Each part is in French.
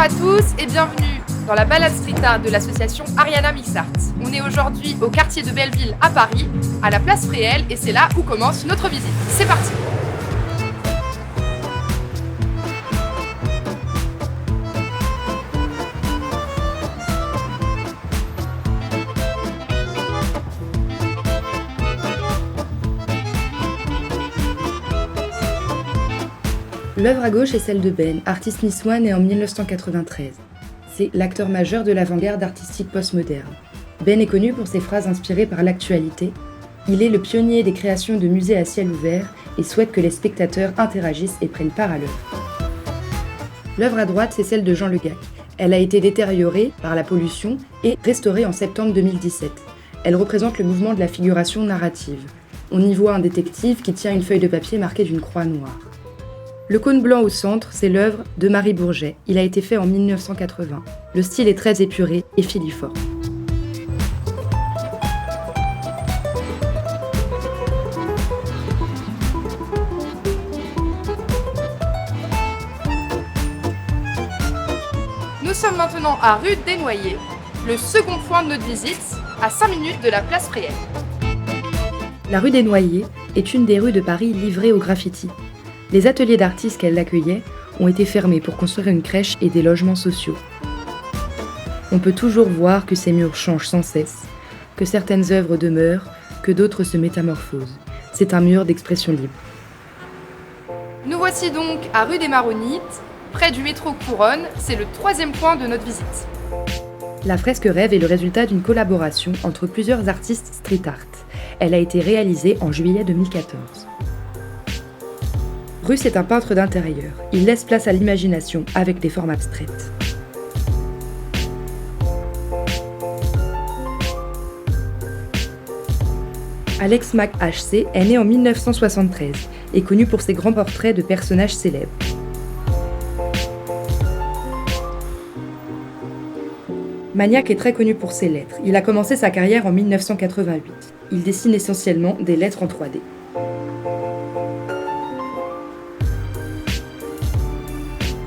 à tous et bienvenue dans la balade street art de l'association Ariana Mix Art. On est aujourd'hui au quartier de Belleville à Paris, à la place Fréhel, et c'est là où commence notre visite. C'est parti! L'œuvre à gauche est celle de Ben, artiste niçois né en 1993. C'est l'acteur majeur de l'avant-garde artistique postmoderne. Ben est connu pour ses phrases inspirées par l'actualité. Il est le pionnier des créations de musées à ciel ouvert et souhaite que les spectateurs interagissent et prennent part à l'œuvre. L'œuvre à droite, c'est celle de Jean Le Gac. Elle a été détériorée par la pollution et restaurée en septembre 2017. Elle représente le mouvement de la figuration narrative. On y voit un détective qui tient une feuille de papier marquée d'une croix noire. Le cône blanc au centre, c'est l'œuvre de Marie Bourget. Il a été fait en 1980. Le style est très épuré et filiforme. Nous sommes maintenant à rue des Noyers, le second point de notre visite, à 5 minutes de la place Fréhel. La rue des Noyers est une des rues de Paris livrées au graffiti. Les ateliers d'artistes qu'elle accueillait ont été fermés pour construire une crèche et des logements sociaux. On peut toujours voir que ces murs changent sans cesse, que certaines œuvres demeurent, que d'autres se métamorphosent. C'est un mur d'expression libre. Nous voici donc à rue des Maronites, près du métro Couronne. C'est le troisième point de notre visite. La fresque Rêve est le résultat d'une collaboration entre plusieurs artistes street art. Elle a été réalisée en juillet 2014. Russe est un peintre d'intérieur. Il laisse place à l'imagination avec des formes abstraites. Alex Mac HC est né en 1973 et connu pour ses grands portraits de personnages célèbres. Maniac est très connu pour ses lettres. Il a commencé sa carrière en 1988. Il dessine essentiellement des lettres en 3D.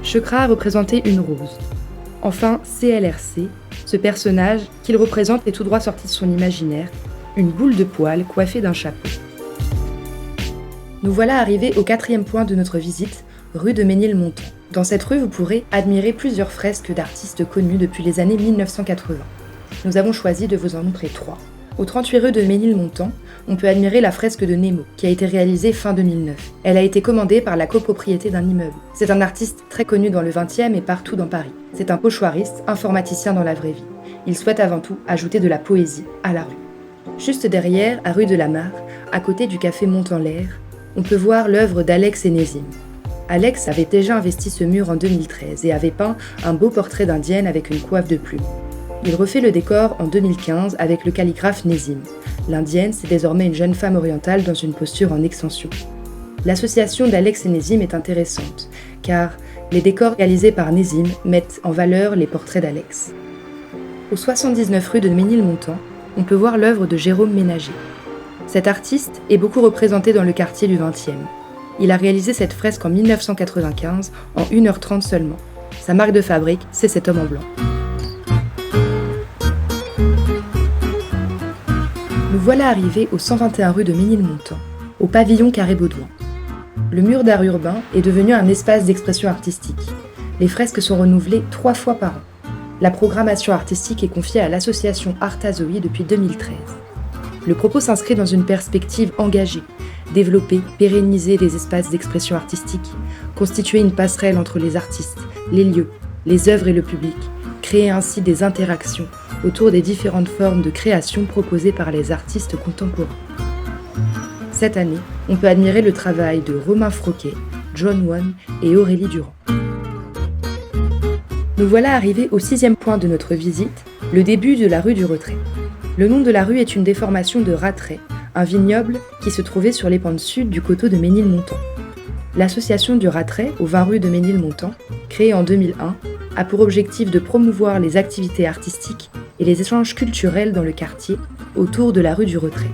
Chekra a représenté une rose. Enfin, CLRC, ce personnage qu'il représente est tout droit sorti de son imaginaire, une boule de poil coiffée d'un chapeau. Nous voilà arrivés au quatrième point de notre visite, rue de Ménilmontant. Dans cette rue, vous pourrez admirer plusieurs fresques d'artistes connus depuis les années 1980. Nous avons choisi de vous en montrer 3. Au 38 rue de Ménilmontant, on peut admirer la fresque de Nemo, qui a été réalisée fin 2009. Elle a été commandée par la copropriété d'un immeuble. C'est un artiste très connu dans le 20e et partout dans Paris. C'est un pochoiriste, informaticien dans la vraie vie. Il souhaite avant tout ajouter de la poésie à la rue. Juste derrière, à rue de la Mare, à côté du café Mont-en-l'Air, on peut voir l'œuvre d'Alex Nézim. Alex avait déjà investi ce mur en 2013 et avait peint un beau portrait d'indienne avec une coiffe de plumes. Il refait le décor en 2015 avec le calligraphe Nézim. L'indienne, c'est désormais une jeune femme orientale dans une posture en extension. L'association d'Alex et Nézim est intéressante, car les décors réalisés par Nézim mettent en valeur les portraits d'Alex. Au 79 rue de Ménilmontant, on peut voir l'œuvre de Jérôme Ménager. Cet artiste est beaucoup représenté dans le quartier du 20e. Il a réalisé cette fresque en 1995, en 1h30 seulement. Sa marque de fabrique, c'est cet homme en blanc. Nous voilà arrivés au 121 rue de Ménilmontant, au pavillon Carré-Baudouin. Le mur d'art urbain est devenu un espace d'expression artistique. Les fresques sont renouvelées 3 fois par an. La programmation artistique est confiée à l'association Artazoï depuis 2013. Le propos s'inscrit dans une perspective engagée, développer, pérenniser des espaces d'expression artistique, constituer une passerelle entre les artistes, les lieux, les œuvres et le public, créer ainsi des interactions autour des différentes formes de création proposées par les artistes contemporains. Cette année, on peut admirer le travail de Romain Froquet, John Won et Aurélie Durand. Nous voilà arrivés au 6e point de notre visite, le début de la rue du Retrait. Le nom de la rue est une déformation de Rattray, un vignoble qui se trouvait sur les pentes sud du coteau de Ménilmontant. L'association du Rattray, au 20 rue de Ménilmontant, créée en 2001, a pour objectif de promouvoir les activités artistiques et les échanges culturels dans le quartier autour de la rue du Retrait.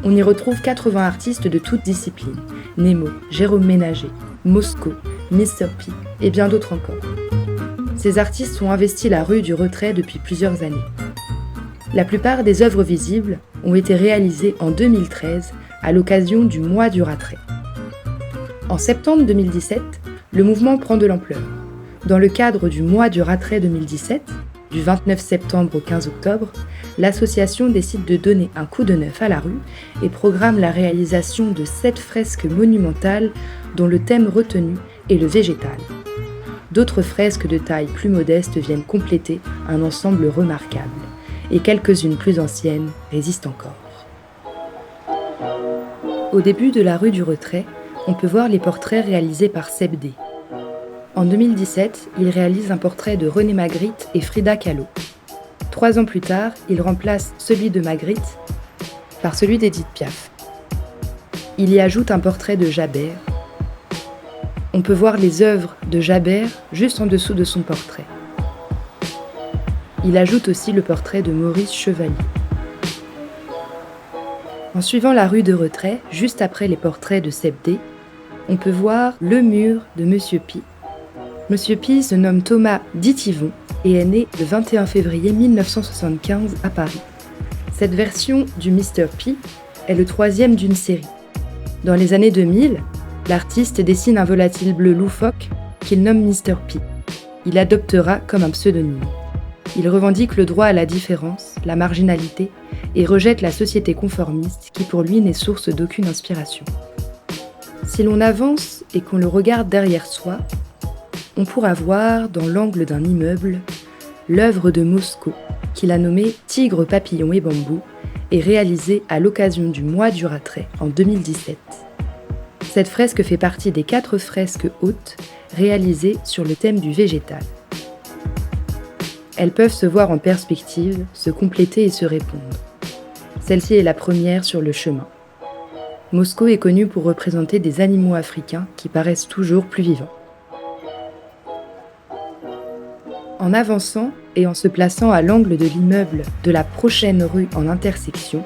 On y retrouve 80 artistes de toutes disciplines, Nemo, Jérôme Ménager, Mosco, Mr P et bien d'autres encore. ces artistes ont investi la rue du Retrait depuis plusieurs années. La plupart des œuvres visibles ont été réalisées en 2013 à l'occasion du Mois du Rattray. En septembre 2017, le mouvement prend de l'ampleur. Dans le cadre du Mois du Rattray 2017, du 29 septembre au 15 octobre, l'association décide de donner un coup de neuf à la rue et programme la réalisation de 7 fresques monumentales dont le thème retenu est le végétal. D'autres fresques de taille plus modeste viennent compléter un ensemble remarquable, et quelques-unes plus anciennes résistent encore. Au début de la rue du Retrait, on peut voir les portraits réalisés par Seb D. En 2017, il réalise un portrait de René Magritte et Frida Kahlo. 3 ans plus tard, il remplace celui de Magritte par celui d'Édith Piaf. Il y ajoute un portrait de Jabert. On peut voir les œuvres de Jabert juste en dessous de son portrait. Il ajoute aussi le portrait de Maurice Chevalier. En suivant la rue de Retrait, juste après les portraits de Seb D, on peut voir le mur de Monsieur Pi. Monsieur Pi se nomme Thomas Ditivon et est né le 21 février 1975 à Paris. Cette version du Mr. Pi est le 3e d'une série. Dans les années 2000, l'artiste dessine un volatile bleu loufoque qu'il nomme Mr. Pi. Il adoptera comme un pseudonyme. Il revendique le droit à la différence, la marginalité, et rejette la société conformiste qui pour lui n'est source d'aucune inspiration. Si l'on avance et qu'on le regarde derrière soi, on pourra voir dans l'angle d'un immeuble l'œuvre de Mosco, qu'il a nommée Tigre, papillon et bambou, et réalisée à l'occasion du Mois du Rattray en 2017. Cette fresque fait partie des 4 fresques hautes réalisées sur le thème du végétal. Elles peuvent se voir en perspective, se compléter et se répondre. Celle-ci est la première sur le chemin. Mosco est connu pour représenter des animaux africains qui paraissent toujours plus vivants. En avançant et en se plaçant à l'angle de l'immeuble de la prochaine rue en intersection,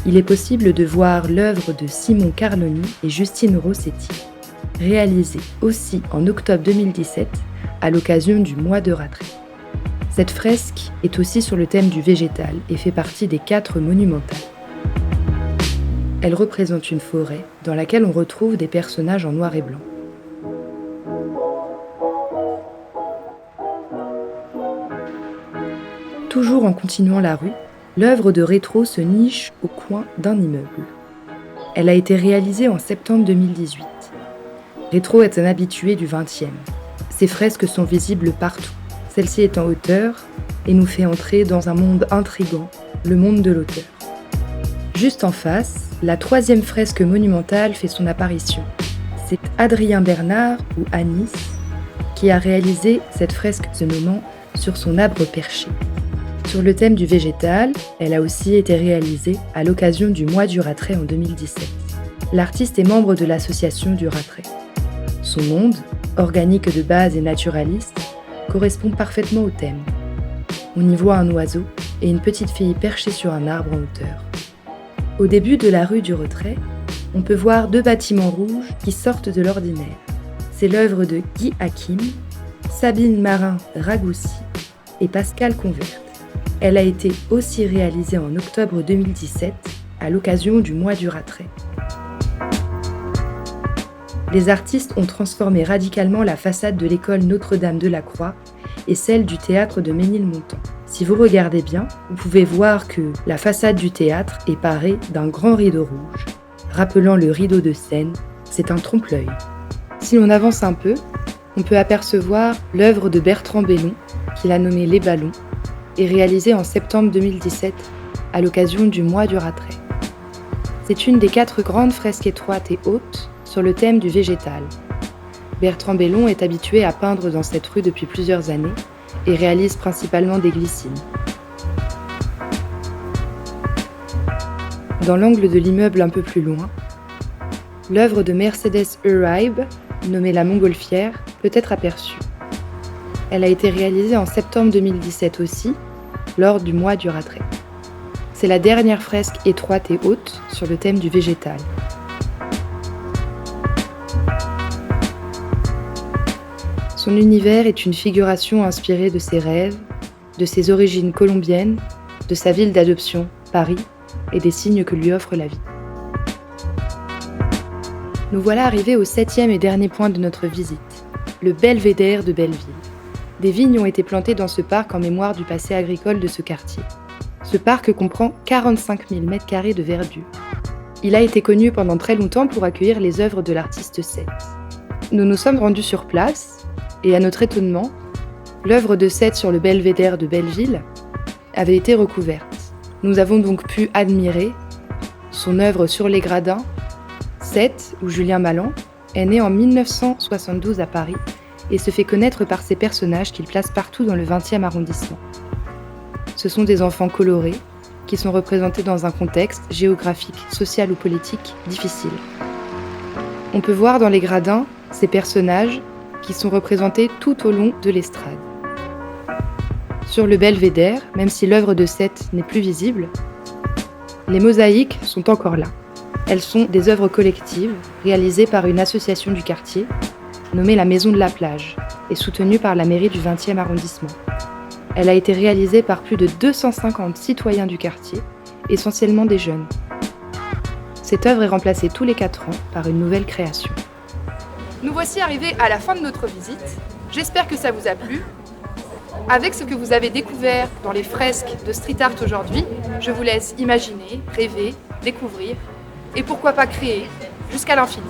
il est possible de voir l'œuvre de Simon Carloni et Justine Rossetti, réalisée aussi en octobre 2017 à l'occasion du Mois de Rattray. Cette fresque est aussi sur le thème du végétal et fait partie des 4 monumentales. Elle représente une forêt dans laquelle on retrouve des personnages en noir et blanc. Toujours en continuant la rue, l'œuvre de Rétro se niche au coin d'un immeuble. Elle a été réalisée en septembre 2018. Rétro est un habitué du XXe. Ses fresques sont visibles partout. Celle-ci est en hauteur et nous fait entrer dans un monde intrigant, le monde de l'auteur. Juste en face, la 3e fresque monumentale fait son apparition. C'est Adrien Bernard, ou Anis, qui a réalisé cette fresque se nommant « Sur son arbre perché ». Sur le thème du végétal, elle a aussi été réalisée à l'occasion du Mois du Rattray en 2017. L'artiste est membre de l'association du Rattray. Son monde, organique de base et naturaliste, correspond parfaitement au thème. On y voit un oiseau et une petite fille perchée sur un arbre en hauteur. Au début de la rue du Retrait, on peut voir 2 bâtiments rouges qui sortent de l'ordinaire. C'est l'œuvre de Guy Hakim, Sabine Marin-Ragoussi et Pascal Converte. Elle a été aussi réalisée en octobre 2017 à l'occasion du Mois du Rattray. Les artistes ont transformé radicalement la façade de l'école Notre-Dame de la Croix et celle du théâtre de Ménilmontant. Si vous regardez bien, vous pouvez voir que la façade du théâtre est parée d'un grand rideau rouge. Rappelant le rideau de Seine, c'est un trompe-l'œil. Si l'on avance un peu, on peut apercevoir l'œuvre de Bertrand Bellon, qu'il a nommée Les Ballons, et réalisée en septembre 2017 à l'occasion du Mois du Rattray. C'est une des 4 grandes fresques étroites et hautes sur le thème du végétal. Bertrand Bellon est habitué à peindre dans cette rue depuis plusieurs années et réalise principalement des glycines. Dans l'angle de l'immeuble un peu plus loin, l'œuvre de Mercedes Uraib, nommée La Montgolfière, peut être aperçue. Elle a été réalisée en septembre 2017 aussi, lors du Mois du Rattray. C'est la dernière fresque étroite et haute sur le thème du végétal. Son univers est une figuration inspirée de ses rêves, de ses origines colombiennes, de sa ville d'adoption, Paris, et des signes que lui offre la vie. Nous voilà arrivés au 7e et dernier point de notre visite, le belvédère de Belleville. Des vignes ont été plantées dans ce parc en mémoire du passé agricole de ce quartier. Ce parc comprend 45 000 m² de verdure. Il a été connu pendant très longtemps pour accueillir les œuvres de l'artiste Seth. Nous nous sommes rendus sur place, et à notre étonnement, l'œuvre de Seth sur le belvédère de Belleville avait été recouverte. Nous avons donc pu admirer son œuvre sur les gradins. Seth, ou Julien Malan, est né en 1972 à Paris et se fait connaître par ses personnages qu'il place partout dans le 20e arrondissement. Ce sont des enfants colorés qui sont représentés dans un contexte géographique, social ou politique difficile. On peut voir dans les gradins ces personnages qui sont représentés tout au long de l'estrade. Sur le belvédère, même si l'œuvre de Seth n'est plus visible, les mosaïques sont encore là. Elles sont des œuvres collectives réalisées par une association du quartier, nommée la Maison de la Plage, et soutenue par la mairie du 20e arrondissement. Elle a été réalisée par plus de 250 citoyens du quartier, essentiellement des jeunes. Cette œuvre est remplacée tous les 4 ans par une nouvelle création. Nous voici arrivés à la fin de notre visite. J'espère que ça vous a plu. Avec ce que vous avez découvert dans les fresques de street art aujourd'hui, je vous laisse imaginer, rêver, découvrir et pourquoi pas créer jusqu'à l'infini.